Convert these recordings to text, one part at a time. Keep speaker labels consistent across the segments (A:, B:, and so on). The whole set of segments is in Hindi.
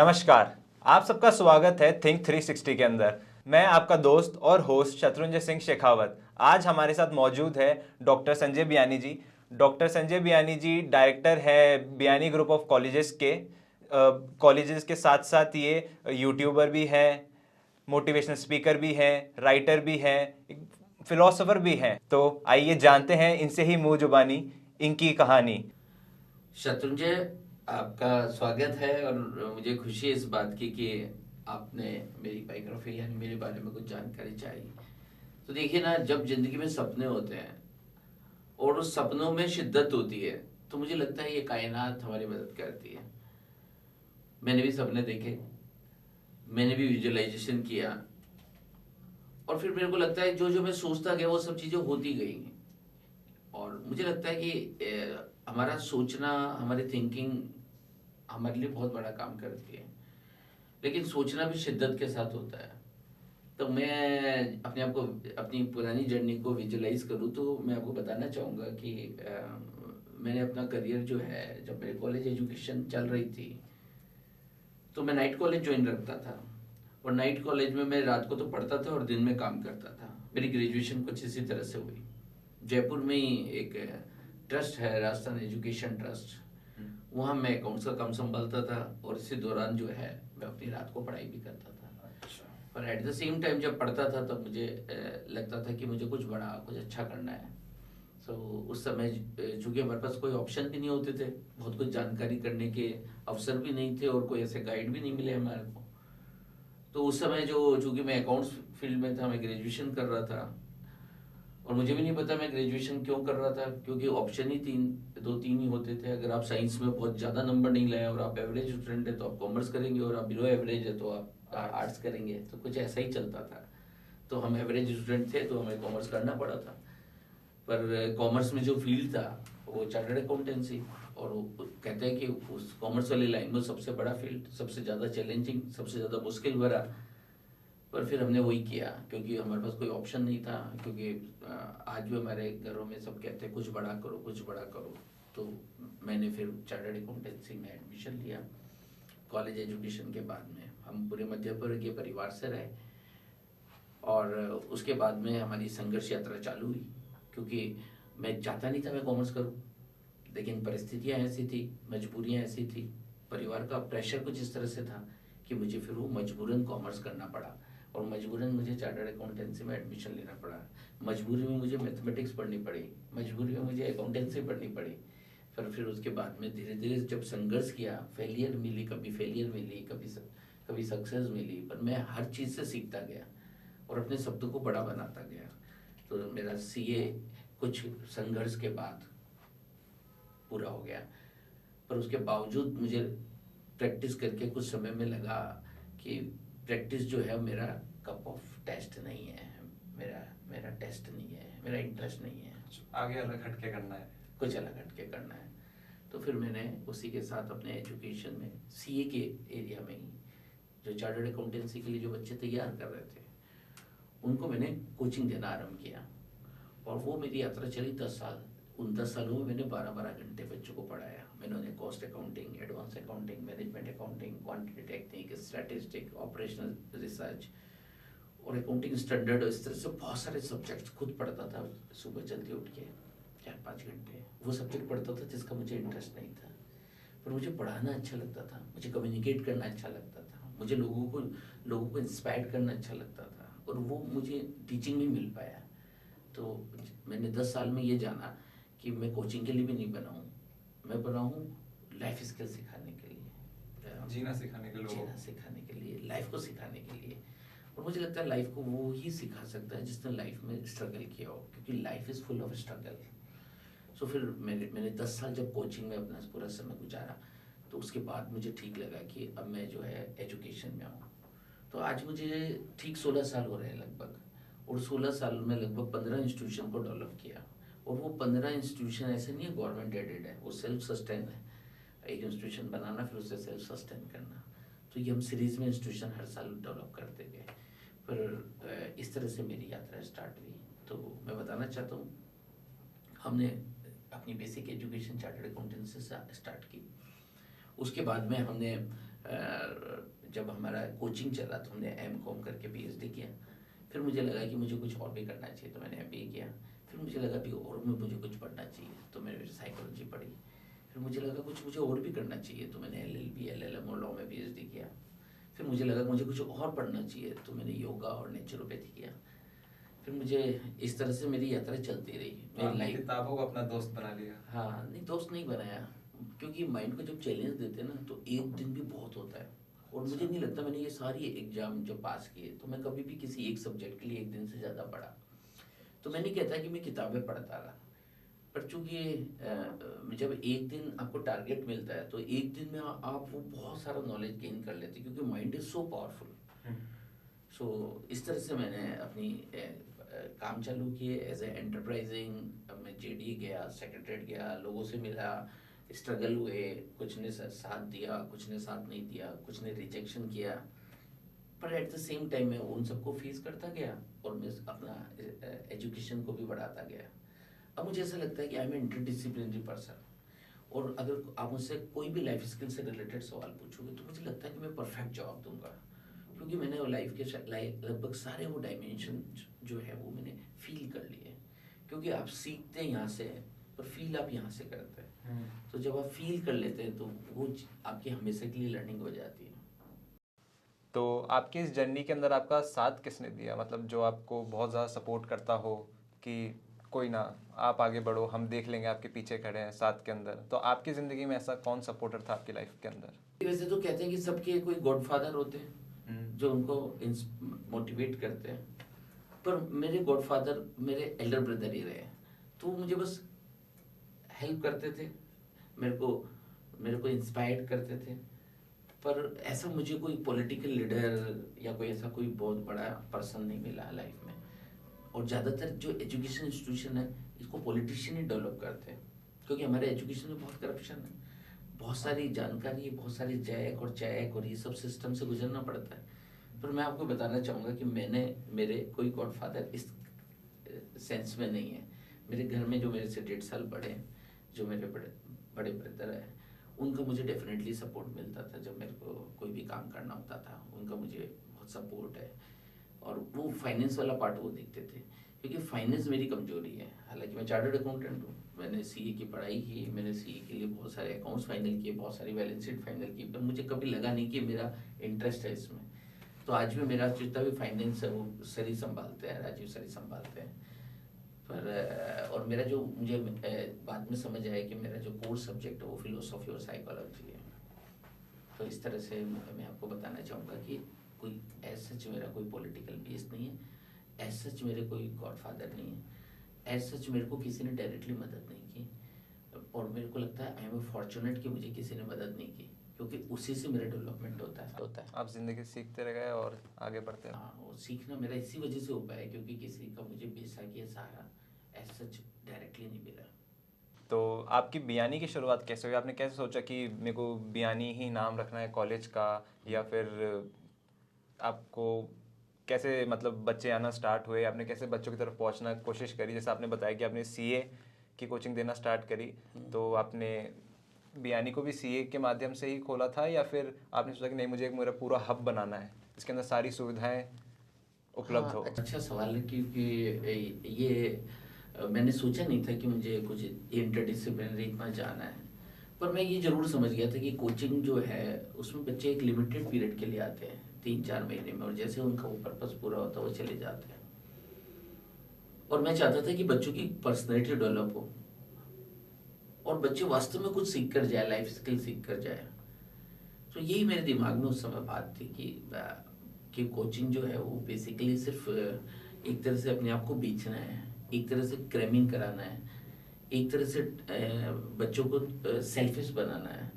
A: नमस्कार। आप सबका स्वागत है थिंक 360 के अंदर। मैं आपका दोस्त और होस्ट शत्रुंजय सिंह शेखावत। आज हमारे साथ मौजूद है डॉक्टर संजय बियानी जी। डॉक्टर संजय बियानी जी डायरेक्टर है बियानी ग्रुप ऑफ कॉलेजेस के। कॉलेजेस के साथ साथ ये यूट्यूबर भी हैं, मोटिवेशनल स्पीकर भी हैं, राइटर भी हैं, फिलोसोफर भी हैं। तो आइए जानते हैं इनसे ही मुंह जुबानी इनकी कहानी।
B: शत्रुंजय, आपका स्वागत है और मुझे खुशी है इस बात की कि आपने मेरी बायोग्राफी यानी मेरे बारे में कुछ जानकारी चाहिए। तो देखिए ना, जब जिंदगी में सपने होते हैं और उस सपनों में शिद्दत होती है तो मुझे लगता है ये कायनात हमारी मदद करती है। मैंने भी सपने देखे, मैंने भी विजुअलाइजेशन किया और फिर मेरे को लगता है जो जो मैं सोचता गया वो सब चीज़ें होती गई। और मुझे लगता है कि हमारा सोचना, हमारी थिंकिंग हमारे लिए बहुत बड़ा काम करती है, लेकिन सोचना भी शिद्दत के साथ होता है। तो मैं अपने आप को, अपनी पुरानी जर्नी को विजुलाइज करूँ तो मैं आपको बताना चाहूँगा कि मैंने अपना करियर जो है, जब मेरे कॉलेज एजुकेशन चल रही थी तो मैं नाइट कॉलेज ज्वाइन रखता था। और नाइट कॉलेज में मैं रात को तो पढ़ता था और दिन में काम करता था। मेरी ग्रेजुएशन कुछ इसी तरह से हुई। जयपुर में ही एक ट्रस्ट है, राजस्थान एजुकेशन ट्रस्ट, वहाँ मैं अकाउंट्स का काम संभालता था और इसी दौरान जो है मैं अपनी रात को पढ़ाई भी करता था। पर एट द सेम टाइम जब पढ़ता था तब मुझे लगता था कि मुझे कुछ बड़ा, कुछ अच्छा करना है। सो उस समय चूँकि हमारे पास कोई ऑप्शन भी नहीं होते थे, बहुत कुछ जानकारी करने के अवसर भी नहीं थे और कोई ऐसे गाइड भी नहीं मिले हमारे को। तो उस समय जो, चूँकि मैं अकाउंट्स फील्ड में था, मैं ग्रेजुएशन कर रहा था और मुझे भी नहीं पता मैं ग्रेजुएशन क्यों कर रहा था, क्योंकि ऑप्शन ही दो तीन ही होते थे। अगर आप साइंस में बहुत ज़्यादा नंबर नहीं लाए और आप एवरेज स्टूडेंट है तो आप कॉमर्स करेंगे, और आप बिलो एवरेज है तो आप आर्ट्स करेंगे। तो कुछ ऐसा ही चलता था। तो हम एवरेज स्टूडेंट थे तो हमें कॉमर्स करना पड़ा था। पर कॉमर्स में जो फील्ड था वो चार्टर्ड अकाउंटेंसी, और वो कहते हैं कि उस कॉमर्स वाली लाइन में सबसे बड़ा फील्ड, सबसे ज़्यादा चैलेंजिंग, सबसे ज़्यादा मुश्किल भरा। पर फिर हमने वही किया क्योंकि हमारे पास कोई ऑप्शन नहीं था। क्योंकि आज भी हमारे घरों में सब कहते हैं कुछ बड़ा करो, कुछ बड़ा करो। तो मैंने फिर चार्टर्ड अकाउंटेंसी में एडमिशन लिया। कॉलेज एजुकेशन के बाद में हम पूरे मध्य वर्ग के परिवार से रहे और उसके बाद में हमारी संघर्ष यात्रा चालू हुई। क्योंकि मैं चाहता नहीं था मैं कॉमर्स करूं, लेकिन परिस्थितियां ऐसी थी, मजबूरियां ऐसी थी, परिवार का प्रेशर कुछ इस तरह से था कि मुझे फिर वो मजबूरन कॉमर्स करना पड़ा और मजबूरन मुझे चार्टर्ड अकाउंटेंसी में एडमिशन लेना पड़ा। मजबूरी में मुझे मैथमेटिक्स पढ़नी पड़ी, मजबूरी में मुझे अकाउंटेंसी पढ़नी पड़ी। फिर उसके बाद में धीरे धीरे जब संघर्ष किया, फेलियर मिली, कभी फेलियर मिली, कभी सक्सेस मिली, पर मैं हर चीज़ से सीखता गया और अपने शब्दों को बड़ा बनाता गया। तो मेरा सीए कुछ संघर्ष के बाद पूरा हो गया। पर उसके बावजूद मुझे प्रैक्टिस करके कुछ समय में लगा कि प्रैक्टिस जो है मेरा कप ऑफ टेस्ट नहीं है, मेरा मेरा टेस्ट नहीं है, मेरा इंटरेस्ट नहीं है।
A: आगे अलग हटके करना है,
B: कुछ अलग हटके करना है। तो फिर मैंने उसी के साथ अपने एजुकेशन में सीए के एरिया में ही, जो चार्टर्ड अकाउंटेंसी के लिए जो बच्चे तैयार कर रहे थे उनको मैंने कोचिंग देना आरम्भ किया। और वो मेरी यात्रा चली 10 साल। उन 10 सालों में मैंने 12-12 घंटे बच्चों को पढ़ाया। मैंने उन्हें cost accounting, advance accounting, management accounting, quantity technique, statistic, operational research और अकाउंटिंग स्टैंडर्ड, इस तरह से बहुत सारे सब्जेक्ट्स खुद पढ़ता था। सुबह जल्दी उठ के 4-5 घंटे वो सब्जेक्ट पढ़ता था जिसका मुझे इंटरेस्ट नहीं था, पर मुझे पढ़ाना अच्छा लगता था, मुझे कम्युनिकेट करना अच्छा लगता था, मुझे लोगों को इंस्पायर करना अच्छा लगता था, और वो मुझे टीचिंग में मिल पाया। तो मैंने 10 साल में ये जाना कि मैं कोचिंग के लिए भी नहीं बना हूँ, मैं बना हूँ लाइफ स्किल सिखाने के लिए,
A: जीना सिखाने के लिए,
B: जीना सिखाने के लिए, लाइफ को सिखाने के लिए। और मुझे लगता है लाइफ को वो ही सिखा सकता है जिसने लाइफ में स्ट्रगल किया हो, क्योंकि life is full of struggle. So फिर मैंने 10 साल जब कोचिंग में अपना पूरा समय गुजारा तो उसके बाद मुझे ठीक लगा कि अब मैं जो है एजुकेशन में आऊँ। तो आज मुझे ठीक 16 साल हो रहे हैं लगभग, और 16 साल में लगभग 15 इंस्टीट्यूशन को डेवलप किया। और वो 15 इंस्टीट्यूशन ऐसे नहीं है गवर्नमेंट एडेड है, वो सेल्फ सस्टेन है। एक इंस्टीट्यूशन बनाना, फिर उसे सेल्फ सस्टेन करना। तो ये हम सीरीज में इंस्टीट्यूशन हर साल डेवलप करते गए। फिर इस तरह से मेरी यात्रा स्टार्ट हुई। तो मैं बताना चाहता हूँ, हमने अपनी बेसिक एजुकेशन चार्टर्ड अकाउंटेंसी से स्टार्ट की। उसके बाद में हमने जब हमारा कोचिंग चला तो हमने एम.कॉम करके पीएचडी किया। फिर मुझे लगा कि मुझे कुछ और भी करना चाहिए, तो मैंने एमबीए किया। फिर मुझे लगा भी और भी मुझे कुछ पढ़ना चाहिए, तो मैंने साइकोलॉजी पढ़ी। फिर मुझे लगा कुछ मुझे और भी करना चाहिए, तो मैंने एलएलबी एलएलएम और लॉ में पीएचडी किया। फिर मुझे लगा मुझे कुछ और पढ़ना चाहिए, तो मैंने योगा और नेचुरोपैथी किया। फिर मुझे इस तरह से मेरी यात्रा चलती रही। मेरी लाइफ
A: किताबों को अपना दोस्त बना लिया।
B: हाँ, नहीं दोस्त नहीं बनाया, क्योंकि माइंड को जब चैलेंज देते हैं ना तो एक दिन भी बहुत होता है। और मुझे नहीं लगता मैंने ये सारी एग्जाम जब पास किए तो मैं कभी भी किसी एक सब्जेक्ट के लिए एक दिन से ज़्यादा पढ़ा। तो मैं नहीं कहता कि मैं किताबें पढ़ता रहा, पर चूंकि जब एक दिन आपको टारगेट मिलता है तो एक दिन में आप वो बहुत सारा नॉलेज गेन कर लेते हैं, क्योंकि माइंड इज सो पावरफुल। सो इस तरह से मैंने अपनी काम चालू किए एज ए एंटरप्राइजिंग। मैं जेडी गया, सेक्रेटरीट गया, लोगों से मिला, स्ट्रगल हुए, कुछ ने साथ दिया, कुछ ने साथ नहीं दिया, कुछ ने रिजेक्शन किया, पर एट द सेम टाइम मैं उन सबको फेस करता गया और मैं अपना एजुकेशन को भी बढ़ाता गया। अब मुझे ऐसा लगता है कि आई एम इंटरडिसिप्लिनरी पर्सन, और अगर आप मुझसे कोई भी लाइफ स्किल से रिलेटेड सवाल पूछोगे तो मुझे लगता है कि मैं परफेक्ट जवाब दूंगा, क्योंकि मैंने वो लाइफ के लगभग सारे वो डायमेंशन जो है वो मैंने फील कर लिए। क्योंकि आप सीखते हैं यहाँ से, पर फील आप यहाँ से करते हैं। तो जब आप फील कर लेते हैं तो वो आपकी हमेशा के लिए लर्निंग हो जाती है।
A: तो आपकी इस जर्नी के अंदर आपका साथ किसने दिया, मतलब जो आपको बहुत ज़्यादा सपोर्ट करता हो कि कोई ना, आप आगे बढ़ो, हम देख लेंगे, आपके पीछे खड़े हैं साथ के अंदर। तो आपकी ज़िंदगी में ऐसा कौन सपोर्टर था आपकी लाइफ के अंदर?
B: वैसे तो कहते हैं कि सबके कोई गॉडफादर होते हैं जो उनको मोटिवेट करते हैं, पर मेरे गॉडफादर मेरे एल्डर ब्रदर ही रहे। तो वो मुझे बस हेल्प करते थे, मेरे को इंस्पायर करते थे, पर ऐसा मुझे कोई पॉलिटिकल लीडर या कोई ऐसा कोई बहुत बड़ा पर्सन नहीं मिला लाइफ में। और ज़्यादातर जो एजुकेशन इंस्टीट्यूशन है इसको पॉलिटिशियन ही डेवलप करते हैं, क्योंकि हमारे एजुकेशन में बहुत करप्शन है, बहुत सारी जानकारी, बहुत सारी जैक और चैक और ये सब सिस्टम से गुजरना पड़ता है। पर मैं आपको बताना चाहूँगा कि मेरे कोई गॉडफादर इस सेंस में नहीं है। मेरे घर में जो मेरे से 1.5 साल बड़े हैं, जो मेरे बड़े ब्रदर हैं, उनका मुझे डेफिनेटली सपोर्ट मिलता था। जब मेरे को कोई भी काम करना होता था उनका मुझे बहुत सपोर्ट है। और वो फाइनेंस वाला पार्ट वो देखते थे, क्योंकि फाइनेंस मेरी कमजोरी है। हालांकि मैं चार्टर्ड अकाउंटेंट हूँ, मैंने सीए की पढ़ाई की, मैंने सीए के लिए बहुत सारे अकाउंट्स फाइनल किए, बहुत सारी बैलेंस शीट फाइनल की, पर मुझे कभी लगा नहीं कि मेरा इंटरेस्ट है इसमें। तो आज भी मेरा जितना भी फाइनेंस है वो सर ही संभालते हैं, राजीव सर ही संभालते हैं। पर और मेरा जो मुझे बाद में समझ आया कि मेरा जो कोर सब्जेक्ट है वो फिलोसॉफी और साइकोलॉजी है। तो इस तरह से मैं आपको बताना चाहूँगा कि कोई ऐसा सच मेरा कोई पॉलिटिकल बेस नहीं है, ऐसा सच मेरे कोई गॉडफादर नहीं है, ऐसा सच मेरे को किसी ने डायरेक्टली मदद नहीं की। और मेरे को लगता है आई एम फॉर्चुनेट कि मुझे किसी ने मदद नहीं की, क्योंकि उसी से मेरा डेवलपमेंट होता है।
A: आप ज़िंदगी सीखते रह गए और आगे बढ़ते रहे।
B: हाँ, वो सीखना मेरा इसी वजह से हो पाया क्योंकि किसी का मुझे बेसाखी या सहारा ऐसा सच डायरेक्टली नहीं मिला।
A: तो आपकी बियानी की शुरुआत कैसे हुई? आपने कैसे सोचा कि मेरे को बियानी ही नाम रखना है कॉलेज का, या फिर आपको कैसे मतलब बच्चे आना स्टार्ट हुए, आपने कैसे बच्चों की तरफ पहुंचना कोशिश करी? जैसे आपने बताया कि आपने सीए की कोचिंग देना स्टार्ट करी, तो आपने बियानी को भी सीए के माध्यम से ही खोला था, या फिर आपने सोचा कि नहीं मुझे एक मेरा पूरा हब बनाना है, इसके अंदर सारी सुविधाएं उपलब्ध हो?
B: अच्छा सवाल है, क्योंकि ये मैंने सोचा नहीं था कि मुझे कुछ इंटरडिसिप्लिनरी इतना जाना है। पर मैं ये जरूर समझ गया था कि कोचिंग जो है उसमें बच्चे एक लिमिटेड पीरियड के लिए आते हैं, 3-4 महीने में, और जैसे उनका वो पर्पस पूरा होता है वो चले जाते हैं। और मैं चाहता था कि बच्चों की पर्सनैलिटी डेवलप हो और बच्चे वास्तव में कुछ सीख कर जाए, लाइफ स्किल सीख कर जाए। तो यही मेरे दिमाग में उस समय बात थी कि कोचिंग जो है वो बेसिकली सिर्फ एक तरह से अपने आप को बेचना है, एक तरह से क्रैमिंग कराना है, एक तरह से बच्चों को सेल्फिश बनाना है।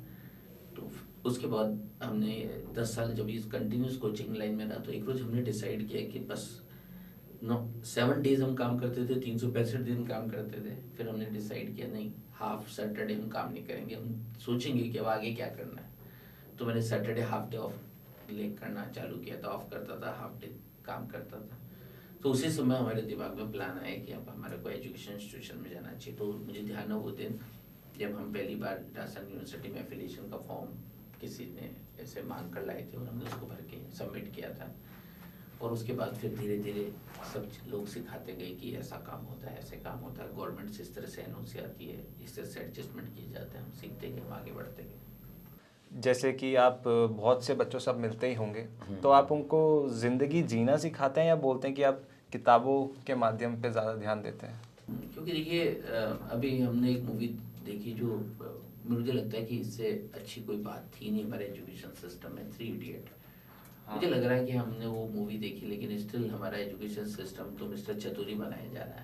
B: तो उसके बाद हमने 10 साल जब इस कंटिन्यूस कोचिंग लाइन में रहा, तो एक रोज हमने डिसाइड किया कि बस 7 डेज हम काम करते थे, 365 दिन काम करते थे। फिर हमने डिसाइड किया नहीं, हाफ सैटरडे हम काम नहीं करेंगे, हम सोचेंगे कि अब आगे क्या करना है। तो मैंने सैटरडे हाफ डे ऑफ ले करना चालू किया था, ऑफ करता था, हाफ डे काम करता था। तो उसी समय हमारे दिमाग में प्लान आया कि अब हमारे को एजुकेशन इंस्टीट्यूशन में जाना चाहिए। तो मुझे ध्यान है वो दिन जब हम पहली बार राजस्थान यूनिवर्सिटी में एफिलिएशन का फॉर्म किसी ने ऐसे मांग कर लाए थे और हमने उसको भर के सबमिट किया था। और उसके बाद फिर धीरे धीरे सब लोग सिखाते गए कि ऐसा काम होता है, ऐसे काम होता है, गवर्नमेंट से इस तरह से एनओसी आती है, इस तरह से एडजस्टमेंट किए जाते हैं। हम सीखते गए, हम आगे बढ़ते गए।
A: जैसे कि आप बहुत से बच्चों से आप मिलते ही होंगे, तो आप उनको ज़िंदगी जीना सिखाते हैं या बोलते हैं कि आप किताबों के माध्यम पे ज़्यादा ध्यान देते हैं?
B: क्योंकि देखिए अभी हमने एक मूवी देखी जो मुझे लगता है कि इससे अच्छी कोई बात थी नहीं हमारे एजुकेशन सिस्टम में, 3 इडियट। मुझे लग रहा है कि हमने वो मूवी देखी लेकिन स्टिल हमारा एजुकेशन सिस्टम तो मिस्टर चतुरी बनाया जा रहा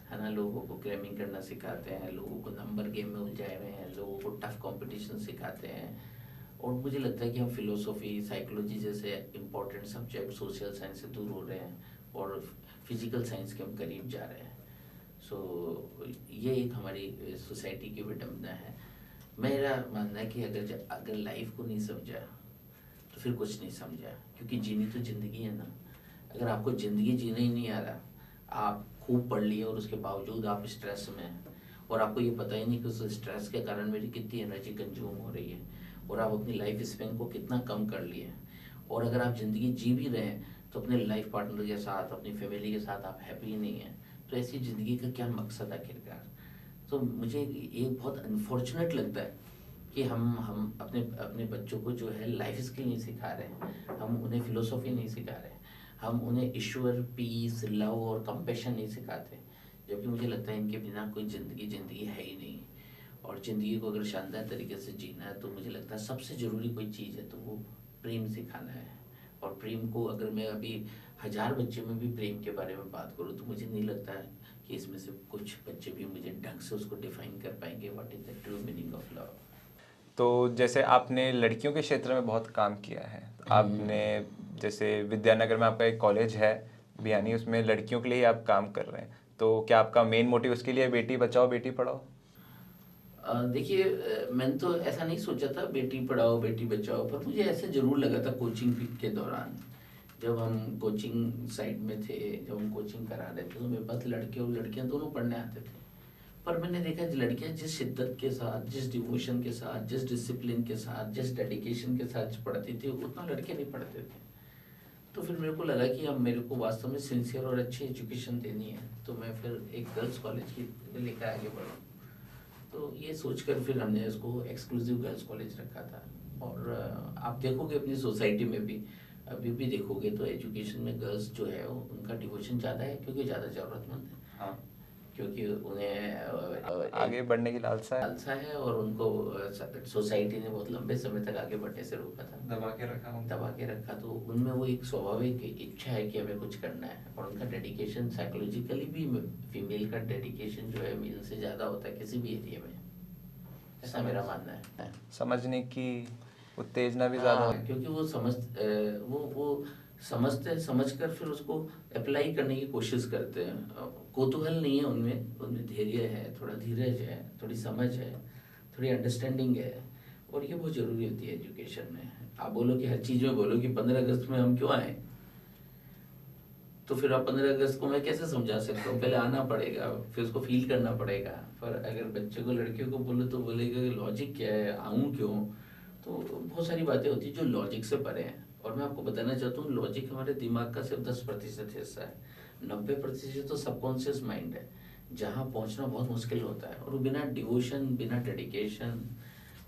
B: है ना। लोगों को क्रैमिंग करना सिखाते हैं, लोगों को नंबर गेम में उलझाए हुए हैं, लोगों को टफ कंपटीशन सिखाते हैं। और मुझे लगता है कि हम फिलोसफी, साइकोलॉजी जैसे इंपॉर्टेंट सब्जेक्ट, सोशल साइंस से दूर हो रहे हैं और फिजिकल साइंस के हम करीब जा रहे हैं। सो ये एक हमारी सोसाइटी की विडंबना है। मेरा मानना है कि अगर लाइफ को नहीं समझा तो फिर कुछ नहीं समझा, क्योंकि जीनी तो ज़िंदगी है ना। अगर आपको ज़िंदगी जीना ही नहीं आ रहा, आप खूब पढ़ लिए और उसके बावजूद आप स्ट्रेस में हैं और आपको ये पता ही नहीं कि उस स्ट्रेस के कारण मेरी कितनी एनर्जी कंज्यूम हो रही है और आप अपनी लाइफ स्पेन को कितना कम कर लिए हैं। और अगर आप ज़िंदगी जी भी रहे हैं तो अपने लाइफ पार्टनर के साथ, अपनी फैमिली के साथ आप हैप्पी नहीं हैं, तो ऐसी ज़िंदगी का क्या मकसद आखिरकार। तो मुझे ये बहुत अनफॉर्चुनेट लगता है कि हम अपने अपने बच्चों को जो है लाइफ स्किल नहीं सिखा रहे हैं, हम उन्हें फिलोसॉफी नहीं सिखा रहे हैं, हम उन्हें ईश्वर, पीस, लव और कंपैशन नहीं सिखाते। जबकि मुझे लगता है इनके बिना कोई ज़िंदगी है ही नहीं। और ज़िंदगी को अगर शानदार तरीके से जीना है तो मुझे लगता है सबसे ज़रूरी कोई चीज़ है तो वो प्रेम सिखाना है। और प्रेम को अगर मैं अभी 1000 बच्चे में भी प्रेम के बारे में बात करूँ तो मुझे नहीं लगता है कि इसमें से कुछ बच्चे भी मुझे ढंग से उसको डिफाइन कर पाएंगे what is the true meaning of love.
A: तो जैसे आपने लड़कियों के क्षेत्र में बहुत काम किया है, आपने जैसे विद्यानगर में आपका एक कॉलेज है बियानी, उसमें लड़कियों के लिए ही आप काम कर रहे हैं, तो क्या आपका मेन मोटिव उसके लिए बेटी बचाओ बेटी पढ़ाओ?
B: देखिए मैंने तो ऐसा नहीं सोचा था बेटी पढ़ाओ बेटी बचाओ, पर मुझे ऐसा ज़रूर लगा था कोचिंग के दौरान। जब हम कोचिंग साइड में थे, जब हम कोचिंग करा रहे थे तो मेरे पास लड़के और लड़कियां दोनों पढ़ने आते थे। पर मैंने देखा लड़कियां जिस शिद्दत के साथ, जिस डिवोशन के साथ, जिस डिसिप्लिन के साथ, जिस डेडिकेशन के साथ पढ़ती थी उतना लड़के नहीं पढ़ते थे। तो फिर मेरे को लगा कि अब मेरे को वास्तव में सिंसियर और अच्छी एजुकेशन देनी है तो मैं फिर एक गर्ल्स कॉलेज की लेकर आगे बढ़ूँ। तो ये सोचकर फिर हमने इसको एक्सक्लूसिव गर्ल्स कॉलेज रखा था। और आप देखोगे अपनी सोसाइटी में भी, अभी भी देखोगे तो एजुकेशन में गर्ल्स जो है उनका डिवोशन ज़्यादा है, क्योंकि ज़्यादा ज़रूरतमंद है।
A: हाँ,
B: क्योंकि उन्हें
A: आगे बढ़ने की लालसा है,
B: लालसा है और उनको सोसाइटी ने बहुत लंबे समय तक आगे बढ़ने से रोका था, दबा के रखा। तो उनमें वो एक स्वाभाविक इच्छा है कि हमें कुछ करना है और उनका डेडिकेशन साइकोलॉजिकली भी, फीमेल का डेडिकेशन जो है मेल से ज़्यादा होता है किसी भी एरिया में, ऐसा मेरा मानना है।
A: समझने की उत्तेजना भी ज़्यादा
B: हाँ, क्योंकि वो समझते समझकर फिर उसको अप्लाई करने की कोशिश करते हैं। कौतूहल नहीं है उनमें, उनमें धैर्य है, थोड़ा धीरज है, थोड़ी समझ है, थोड़ी अंडरस्टैंडिंग है। और ये बहुत ज़रूरी होती है एजुकेशन में। आप बोलो कि हर चीज़ में बोलो कि 15 अगस्त में हम क्यों आए, तो फिर आप 15 अगस्त को मैं कैसे समझा सकता हूँ? पहले आना पड़ेगा, फिर उसको फील करना पड़ेगा। पर अगर बच्चे को, लड़कियों को बोलो तो बोलेगा कि लॉजिक क्या है, आऊँ क्यों? तो बहुत सारी बातें होती हैं जो लॉजिक से परे हैं। और मैं आपको बताना चाहता हूँ लॉजिक हमारे दिमाग का सिर्फ 10% हिस्सा है, 90% तो सबकॉन्शियस माइंड है, जहाँ पहुँचना बहुत मुश्किल होता है। और वो बिना डिवोशन, बिना डेडिकेशन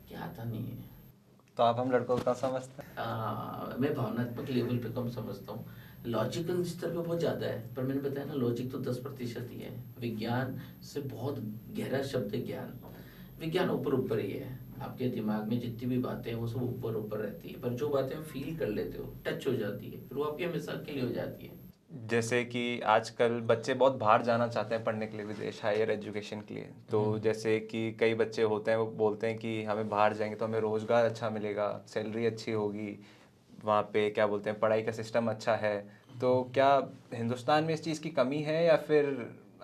B: के आता नहीं है।
A: तो आप हम लड़कों का समझते हैं?
B: मैं भावनात्मक लेवल पे कम समझता हूँ, लॉजिकल स्तर पे बहुत ज़्यादा है। पर मैंने बताया ना, लॉजिक तो 10% ही है। विज्ञान से बहुत गहरा शब्द है ज्ञान। विज्ञान ऊपर ऊपर ही है, आपके दिमाग में जितनी भी बातें हैं वो सब ऊपर ऊपर रहती है, पर जो बातें फील कर लेते हो, टच हो जाती है, फिर वो आपके मिसाल के लिए हो जाती है।
A: जैसे कि आजकल बच्चे बहुत बाहर जाना चाहते हैं पढ़ने के लिए, विदेश, हायर एजुकेशन के लिए, तो जैसे कि कई बच्चे होते हैं वो बोलते हैं कि हमें बाहर जाएंगे तो हमें रोज़गार अच्छा मिलेगा, सैलरी अच्छी होगी, वहाँ पे क्या बोलते हैं पढ़ाई का सिस्टम अच्छा है। तो क्या हिंदुस्तान में इस चीज़ की कमी है या फिर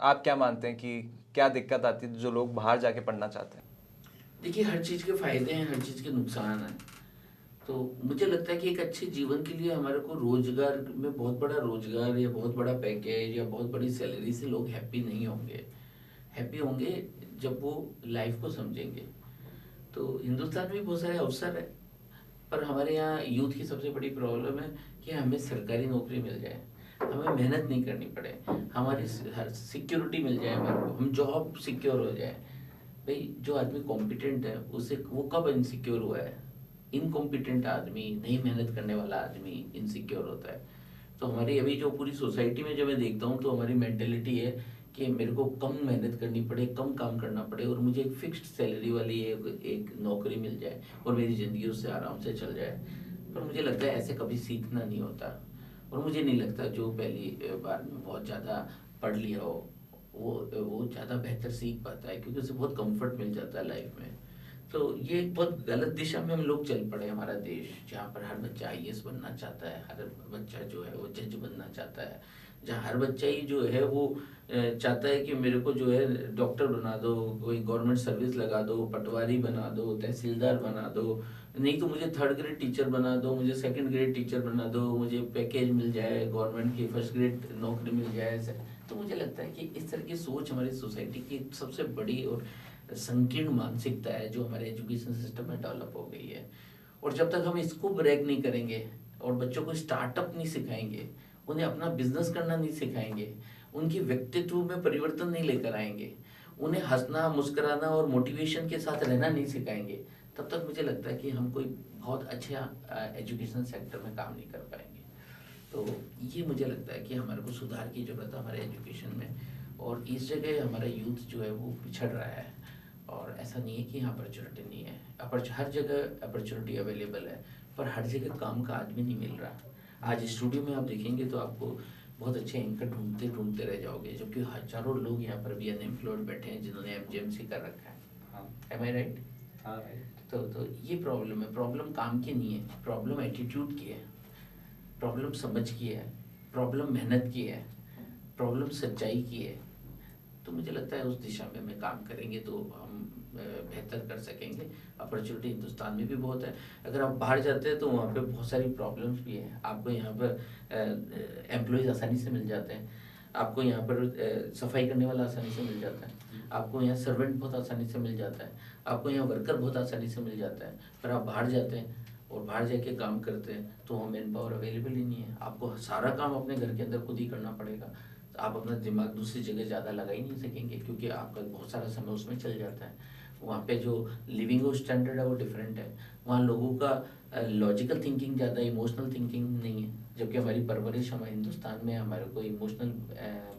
A: आप क्या मानते हैं कि क्या दिक्कत आती है जो लोग बाहर जाके पढ़ना चाहते हैं?
B: देखिए, हर चीज़ के फायदे हैं, हर चीज़ के नुकसान हैं। तो मुझे लगता है कि एक अच्छे जीवन के लिए हमारे को रोजगार में, बहुत बड़ा रोजगार या बहुत बड़ा पैकेज या बहुत बड़ी सैलरी से लोग हैप्पी नहीं होंगे। हैप्पी होंगे जब वो लाइफ को समझेंगे। तो हिंदुस्तान में भी बहुत सारे अवसर है, पर हमारे यहाँ यूथ की सबसे बड़ी प्रॉब्लम है कि हमें सरकारी नौकरी मिल जाए, हमें मेहनत नहीं करनी पड़े, हमारी हर सिक्योरिटी मिल जाए, हमारे को हम जॉब सिक्योर हो जाए। भाई जो आदमी कॉम्पिटेंट है उसे वो कब इनसिक्योर हुआ है? इनकॉम्पिटेंट आदमी, नहीं मेहनत करने वाला आदमी इनसिक्योर होता है। तो हमारी अभी जो पूरी सोसाइटी में जब मैं देखता हूँ तो हमारी मेंटेलिटी है कि मेरे को कम मेहनत करनी पड़े, कम काम करना पड़े और मुझे एक फिक्स्ड सैलरी वाली एक नौकरी मिल जाए और मेरी ज़िंदगी उससे आराम से चल जाए। पर मुझे लगता है ऐसे कभी सीखना नहीं होता। और मुझे नहीं लगता जो पहली बार में बहुत ज़्यादा पढ़ लिया हो वो ज़्यादा बेहतर सीख पाता है, क्योंकि उसे बहुत कंफर्ट मिल जाता है लाइफ में। तो ये एक बहुत गलत दिशा में हम लोग चल पड़े, हमारा देश, जहाँ पर हर बच्चा आईएएस बनना चाहता है, हर बच्चा जो है वो जज बनना चाहता है, जहाँ हर बच्चा ही जो है वो चाहता है कि मेरे को जो है डॉक्टर बना दो, कोई गवर्नमेंट सर्विस लगा दो, पटवारी बना दो, तहसीलदार बना दो, नहीं तो मुझे थर्ड ग्रेड टीचर बना दो, मुझे सेकंड ग्रेड टीचर बना दो, मुझे पैकेज मिल जाए, गवर्नमेंट की फर्स्ट ग्रेड नौकरी मिल जाए ऐसे। तो मुझे लगता है कि इस तरह की सोच हमारी सोसाइटी की सबसे बड़ी और संकीर्ण मानसिकता है जो हमारे एजुकेशन सिस्टम में डेवलप हो गई है। और जब तक हम इसको ब्रेक नहीं करेंगे और बच्चों को स्टार्टअप नहीं सिखाएंगे, उन्हें अपना बिजनेस करना नहीं सिखाएंगे, उनकी व्यक्तित्व में परिवर्तन नहीं लेकर आएंगे, उन्हें हंसना मुस्कुराना और मोटिवेशन के साथ रहना नहीं सिखाएंगे, तब तक मुझे लगता है कि हम कोई बहुत अच्छा एजुकेशन सेक्टर में काम नहीं कर पाएंगे। तो ये मुझे लगता है कि हमारे को सुधार की ज़रूरत है हमारे एजुकेशन में। और इस जगह हमारा यूथ जो है वो पिछड़ रहा है। और ऐसा नहीं है कि यहाँ अपॉर्चुनिटी नहीं है, हर जगह अपॉर्चुनिटी अवेलेबल है, पर हर जगह काम का आदमी नहीं मिल रहा। आज स्टूडियो में आप देखेंगे तो आपको बहुत अच्छे एंकर ढूंढते ढूंढते रह जाओगे, जबकि हजारों लोग यहाँ पर भी अनएम्प्लॉयड बैठे हैं जिन्होंने एमजीएमसी कर रखा है।
A: हाँ,
B: एम आई राइट?
A: हाँ राइट।
B: तो ये प्रॉब्लम है। प्रॉब्लम काम की नहीं है, प्रॉब्लम एटीट्यूड की है, प्रॉब्लम समझ की है, प्रॉब्लम मेहनत की है, प्रॉब्लम सच्चाई की है। तो मुझे लगता है उस दिशा में हम काम करेंगे तो हम बेहतर कर सकेंगे। अपॉर्चुनिटी हिंदुस्तान में भी बहुत है। अगर आप बाहर जाते हैं तो वहाँ पे बहुत सारी प्रॉब्लम्स भी हैं। आपको यहाँ पर एम्प्लॉयज़ आसानी से मिल जाते हैं, आपको यहाँ पर सफाई करने वाला आसानी से मिल जाता है, आपको यहाँ सर्वेंट बहुत आसानी से मिल जाता है, आपको यहाँ वर्कर बहुत आसानी से मिल जाता है। पर आप बाहर जाते हैं और बाहर जाके काम करते हैं तो वहाँ मैन पावर अवेलेबल ही नहीं है। आपको सारा काम अपने घर के अंदर खुद ही करना पड़ेगा। आप अपना दिमाग दूसरी जगह ज़्यादा लगा ही नहीं सकेंगे, क्योंकि आपका बहुत सारा समय उसमें चल जाता है। वहाँ पे जो लिविंग स्टैंडर्ड है वो डिफरेंट है। वहाँ लोगों का लॉजिकल थिंकिंग ज़्यादा, इमोशनल थिंकिंग नहीं है। जबकि हमारी परवरिश हमारे हिंदुस्तान में हमारे को इमोशनल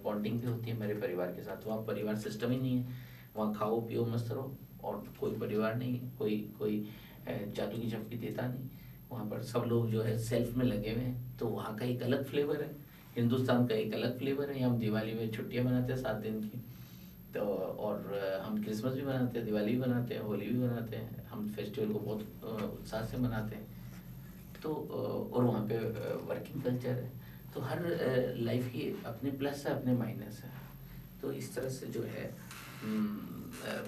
B: बॉन्डिंग भी होती है हमारे परिवार के साथ। वहाँ परिवार सिस्टम ही नहीं है। वहाँ खाओ पियो मस्त रहो और कोई परिवार नहीं है, कोई कोई जादू की झपकी देता नहीं। वहाँ पर सब लोग जो है सेल्फ में लगे हुए हैं। तो वहाँ का एक अलग फ्लेवर है, हिंदुस्तान का एक अलग फ्लेवर है। हम दिवाली में छुट्टियाँ मनाते हैं 7 दिन की, तो और हम क्रिसमस भी मनाते हैं, दिवाली भी मनाते हैं, होली भी मनाते हैं। हम फेस्टिवल को बहुत उत्साह से मनाते हैं। तो और वहाँ पे वर्किंग कल्चर है। तो हर लाइफ की अपने प्लस है अपने माइनस है। तो इस तरह से जो है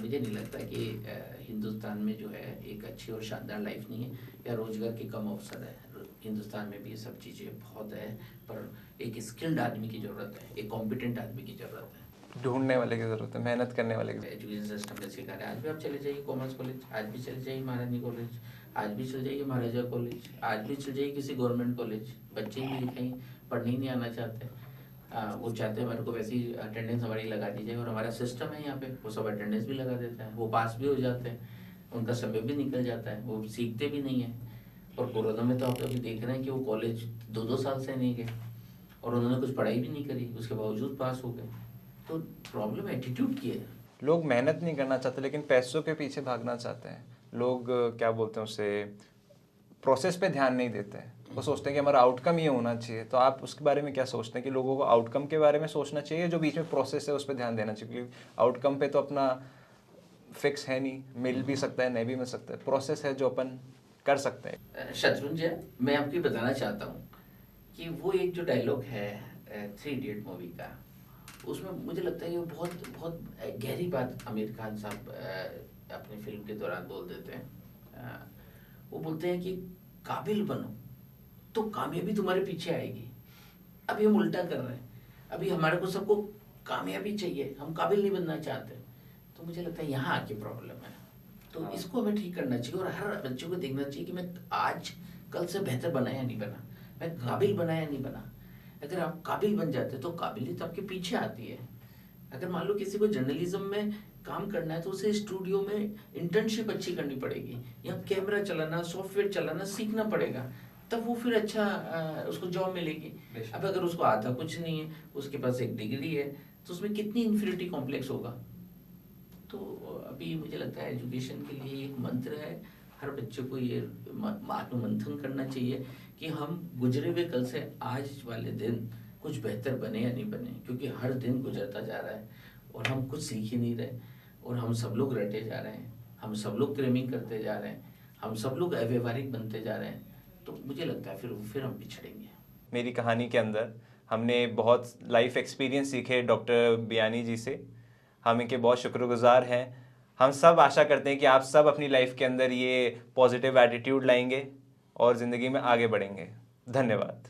B: मुझे नहीं लगता कि हिंदुस्तान में जो है एक अच्छी और शानदार लाइफ नहीं है या रोजगार के कम अवसर है। हिंदुस्तान में भी ये सब चीज़ें बहुत है, पर एक स्किल्ड आदमी की ज़रूरत है, एक कॉम्पिटेंट आदमी की ज़रूरत है,
A: ढूंढने वाले की जरूरत है, मेहनत करने वाले की।
B: एजुकेशन सिस्टम में सिखा रहे हैं। आज भी आप चले जाइए कॉमर्स कॉलेज, आज भी चले जाइए महारानी कॉलेज, आज भी चले जाइए महाराजा कॉलेज, आज भी चले जाइए किसी गवर्नमेंट कॉलेज, बच्चे ही नहीं कहीं पढ़ने ही नहीं आना चाहते। वो चाहते हैं हमारे को वैसी अटेंडेंस हमारी लगा दी जाए, और हमारा सिस्टम है यहाँ पे वो सब अटेंडेंस भी लगा देता है, वो पास भी हो जाते हैं, उनका समय भी निकल जाता है, वो सीखते भी नहीं है। और कोरोना में तो आप अभी देख रहे हैं कि वो कॉलेज 2-2 साल से नहीं गए और उन्होंने कुछ पढ़ाई भी नहीं करी, उसके बावजूद पास हो गए। तो प्रॉब्लम एटीट्यूड की है।
A: लोग मेहनत नहीं करना चाहते लेकिन पैसों के पीछे भागना चाहते हैं। लोग क्या बोलते हैं उसे, प्रोसेस पे ध्यान नहीं देते हैं। वो सोचते हैं कि हमारा आउटकम ये होना चाहिए। तो आप उसके बारे में क्या सोचते हैं कि लोगों को आउटकम के बारे में सोचना चाहिए, जो बीच में प्रोसेस है उस पर ध्यान देना चाहिए? क्योंकि आउटकम पे तो अपना फिक्स है नहीं, मिल भी सकता है नहीं भी मिल सकता है। प्रोसेस है जो अपन कर सकते हैं।
B: शत्रुंजय, मैं आपको बताना चाहता हूँ कि वो एक जो डायलॉग है 3 इडियट मूवी का, उसमें मुझे लगता है ये बहुत बहुत गहरी बात आमिर खान साहब अपनी फिल्म के दौरान बोल देते हैं। वो बोलते हैं कि काबिल बनो तो कामयाबी तुम्हारे पीछे आएगी। अभी हम उल्टा कर रहे हैं, अभी हमारे को सबको कामयाबी चाहिए, हम काबिल नहीं बनना चाहते। तो मुझे लगता है यहाँ आके प्रॉब्लम है। तो इसको हमें ठीक करना चाहिए और हर बच्चे को देखना चाहिए कि मैं आज कल से बेहतर बना या नहीं बना, मैं काबिल बना या नहीं बना। अगर आप काबिल बन जाते तो काबिलियत आपके पीछे आती है। अगर मान लो किसी को जर्नलिज्म में काम करना है तो उसे स्टूडियो में इंटर्नशिप अच्छी करनी पड़ेगी, या कैमरा चलाना, सॉफ्टवेयर चलाना सीखना पड़ेगा, तब वो फिर अच्छा उसको जॉब मिलेगी। अब अगर उसको आता कुछ नहीं है, उसके पास एक डिग्री है, तो उसमें कितनी इन्फीरियरिटी कॉम्प्लेक्स होगा। तो अभी मुझे लगता है एजुकेशन के लिए एक मंत्र है, हर बच्चे को ये आत्ममंथन करना चाहिए कि हम गुजरे हुए कल से आज वाले दिन कुछ बेहतर बने या नहीं बने, क्योंकि हर दिन गुजरता जा रहा है और हम कुछ सीख ही नहीं रहे, और हम सब लोग रटे जा रहे हैं, हम सब लोग क्रेमिंग करते जा रहे हैं, हम सब लोग अव्यवहारिक बनते जा रहे हैं। तो मुझे लगता है फिर हम पिछड़ेंगे।
A: मेरी कहानी के अंदर हमने बहुत लाइफ एक्सपीरियंस सीखे डॉक्टर बियानी जी से, हम इनके बहुत शुक्रगुजार हैं। हम सब आशा करते हैं कि आप सब अपनी लाइफ के अंदर ये पॉजिटिव एटीट्यूड लाएंगे और ज़िंदगी में आगे बढ़ेंगे। धन्यवाद।